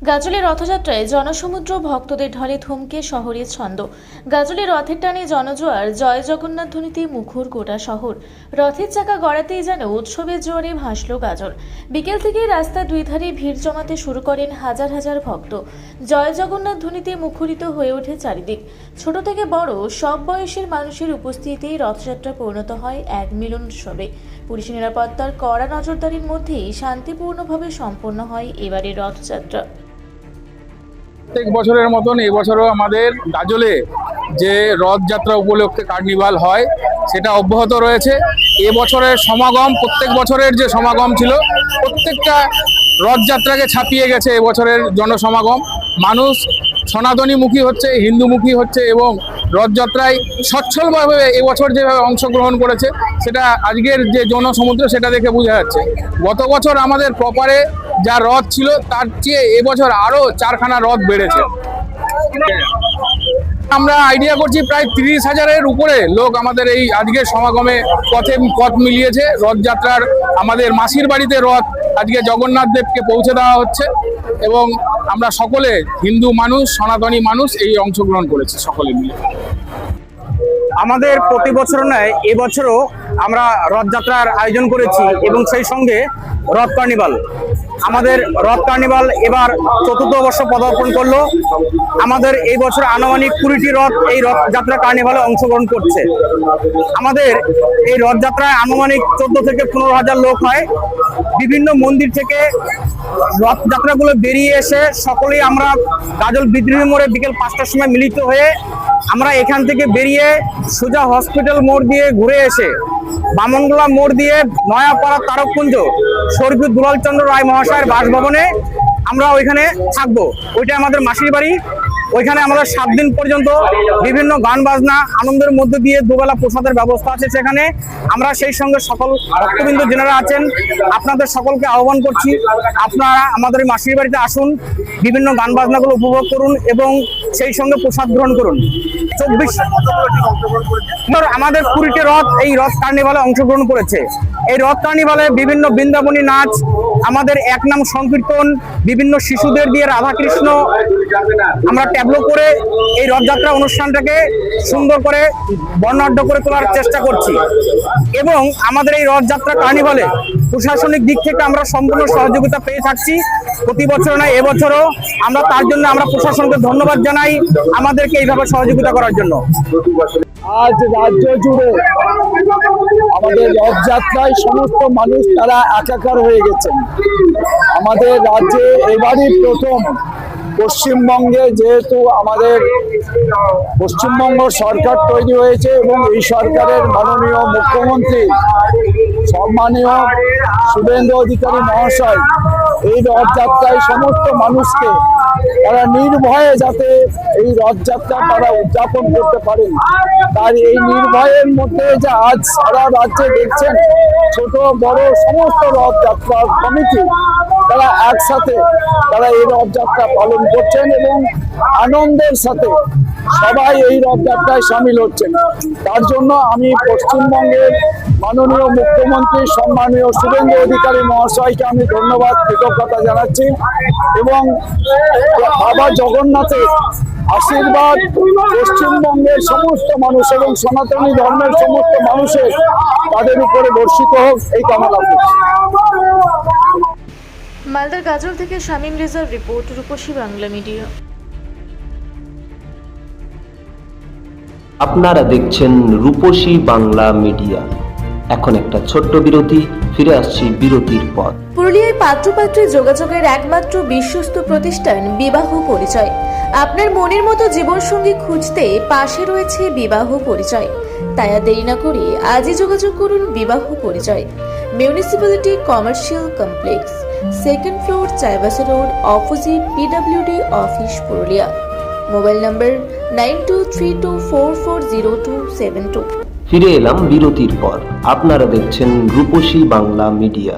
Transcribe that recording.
গাজলে রথযাত্রায় জনসমুদ্র ভক্তদের ঢলে থমকে শহরের ছন্দ। গাজলে রথের টানে জনজোয়ার, জয় জগন্নাথ ধ্বনিতে মুখর গোটা শহর। রথের চাকা গড়াতেই যেন উৎসবের জোয়ারে ভাসল গাজল। বিকেল থেকেই রাস্তার দুই ধারে ভিড় জমাতে শুরু করেন হাজার হাজার ভক্ত। জয় জগন্নাথ ধ্বনিতে মুখরিত হয়ে ওঠে চারিদিক। ছোট থেকে বড় সব বয়সের মানুষের উপস্থিতিতেই রথযাত্রা পরিণত হয় এক মিলন উৎসবে। পুলিশ নিরাপত্তার কড়া নজরদারির মধ্যেই শান্তিপূর্ণভাবে সম্পন্ন হয় এবারের রথযাত্রা। প্রত্যেক বছরের মতন এবছরও আমাদের গাজলে যে রথযাত্রা উপলক্ষে কার্নিভাল হয় সেটা অব্যাহত রয়েছে। এবছরের সমাগম প্রত্যেক বছরের যে সমাগম ছিল প্রত্যেকটা রথযাত্রাকে ছাপিয়ে গেছে এবছরের জনসমাগম। মানুষ সনাতনীমুখী হচ্ছে, হিন্দুমুখী হচ্ছে এবং রথযাত্রায় সচ্ছলভাবে এবছর যেভাবে অংশগ্রহণ করেছে সেটা আজকের যে জনসমুদ্র সেটা দেখে বোঝা যাচ্ছে। গত বছর আমাদের প্রপারে যা রথ ছিল তার চেয়ে এবছর আরও 4খানা রথ বেড়েছে। আমরা আইডিয়া করছি প্রায় 30,000-এর উপরে লোক আমাদের এই আজকের সমাগমে পথ মিলিয়েছে। রথযাত্রার আমাদের মাসির বাড়িতে রথ আজকে জগন্নাথ দেবকে পৌঁছে দেওয়া হচ্ছে এবং আমরা সকলে হিন্দু মানুষ, সনাতনী মানুষ এই অংশগ্রহণ করেছি সকলে মিলে। আমাদের প্রতি বছর নয় এবছরও আমরা রথযাত্রার আয়োজন করেছি এবং সেই সঙ্গে রথ কার্নিভাল। আমাদের রথ কার্নিভাল এবার ৪র্থ বর্ষ পদার্পণ করলো। আমাদের এই বছর আনুমানিক 20টি রথ এই রথযাত্রা কার্নিভালে অংশগ্রহণ করছে। আমাদের এই রথযাত্রায় আনুমানিক 14 থেকে 15,000 লোক হয়। বিভিন্ন মন্দির থেকে রথযাত্রাগুলো বেরিয়ে এসে সকলেই আমরা গাজল বিদ্রোহী মোড়ে বিকেল 5টার সময় মিলিত হয়ে আমরা এখান থেকে বেরিয়ে সোজা হসপিটাল মোড় দিয়ে ঘুরে এসে বামনগোলা মোড় দিয়ে নয়াপাড়া তারককুঞ্জ স্বর্গীয় দুলালচন্দ্র রায় মহাশয়ের বাসভবনে আমরা ওইখানে থাকবো। ওইটা আমাদের মাসির বাড়ি। ওইখানে আমাদের 7 দিন পর্যন্ত বিভিন্ন গান বাজনা আনন্দের মধ্যে দিয়ে দুবেলা প্রসাদের ব্যবস্থা আছে সেখানে। আমরা সেই সঙ্গে সকল ভক্তবৃন্দ যারা আছেন আপনাদের সকলকে আহ্বান করছি, আপনারা আমাদের মাসির বাড়িতে আসুন, বিভিন্ন গান বাজনাগুলো উপভোগ করুন এবং সেই সঙ্গে প্রসাদ গ্রহণ করুন। 24 আমাদের 20টি রথ এই রথ কার্নিভালে অংশগ্রহণ করেছে। এই রথ কার্নিভালে বিভিন্ন বৃন্দাবনী নাচ, আমাদের এক নাম সংকীর্তন, বিভিন্ন শিশুদের দিয়ে রাধাকৃষ্ণ আমরা ট্যাবলো করে এই রথযাত্রা অনুষ্ঠানটাকে সুন্দর করে বর্ণাঢ্য করে তোলার চেষ্টা করছি এবং আমাদের এই রথযাত্রা কার্নিভালে প্রশাসনিক দিক থেকে আমরা সম্পূর্ণ সহযোগিতা পেয়ে থাকছি। প্রতি বছর নয় এবছরও আমরা তার জন্য আমরা প্রশাসনকে ধন্যবাদ জানাই আমাদেরকে এইভাবে সহযোগিতা করার জন্য। আজ রাজ্য জুড়ে আমাদের রথযাত্রায় সমস্ত মানুষ তারা একাকার হয়ে গেছেন। আমাদের রাজ্যে এবারই প্রথম পশ্চিমবঙ্গে, যেহেতু আমাদের পশ্চিমবঙ্গ সরকার তৈরি হয়েছে এবং এই সরকারের মাননীয় মুখ্যমন্ত্রী সম্মানীয় শুভেন্দু অধিকারী মহাশয় এই রথযাত্রায় সমস্ত মানুষকে তারা নির্ভয়ে যাতে এই রথযাত্রা তারা উদযাপন করতে পারেন তার এই নির্ভয়ের মধ্যে যে আজ সারা রাজ্যে দেখছেন ছোট বড় সমস্ত রথযাত্রার কমিটি তারা একসাথে তারা এই রথযাত্রা পালন করছেন এবং আনন্দের সাথে সবাই এই রথযাত্রায় সামিল হচ্ছেন। তার জন্য আমি পশ্চিমবঙ্গের মাননীয় মুখ্যমন্ত্রী সম্মানীয় শুভেন্দু অধিকারী মহাশয়কে আমি ধন্যবাদ কৃতজ্ঞতা জানাচ্ছি এবং বাবা জগন্নাথের আশীর্বাদ পশ্চিমবঙ্গের সমস্ত মানুষ এবং সনাতনী ধর্মের সমস্ত মানুষের তাদের উপরে বর্ষিত হোক এই কামনা করছি। মালদার গাজল থেকে শামীম রেজার রিপোর্ট, রূপসী বাংলা মিডিয়া। আপনারা দেখছেন রূপসী বাংলা মিডিয়া। এখন একটা ছোট্ট বিরতি, ফিরে আসছি বিরতির পর। পুরুলিয়ায় পাত্রপাত্রী যোগাযোগের একমাত্র বিশ্বস্ত প্রতিষ্ঠান বিবাহ পরিচয়। আপনার মনের মতো জীবনসঙ্গী খুঁজতে পাশে রয়েছে বিবাহ পরিচয়। তাই আর দেরি না করে আজই যোগাযোগ করুন বিবাহ পরিচয়। Municipality commercial complex, 2nd floor, Chaibasa road, opposite PWD office, Purulia. Mobile নম্বর 9232440272। ফিরে এলাম বিরতির পর। আপনারা দেখছেন রূপসী বাংলা মিডিয়া।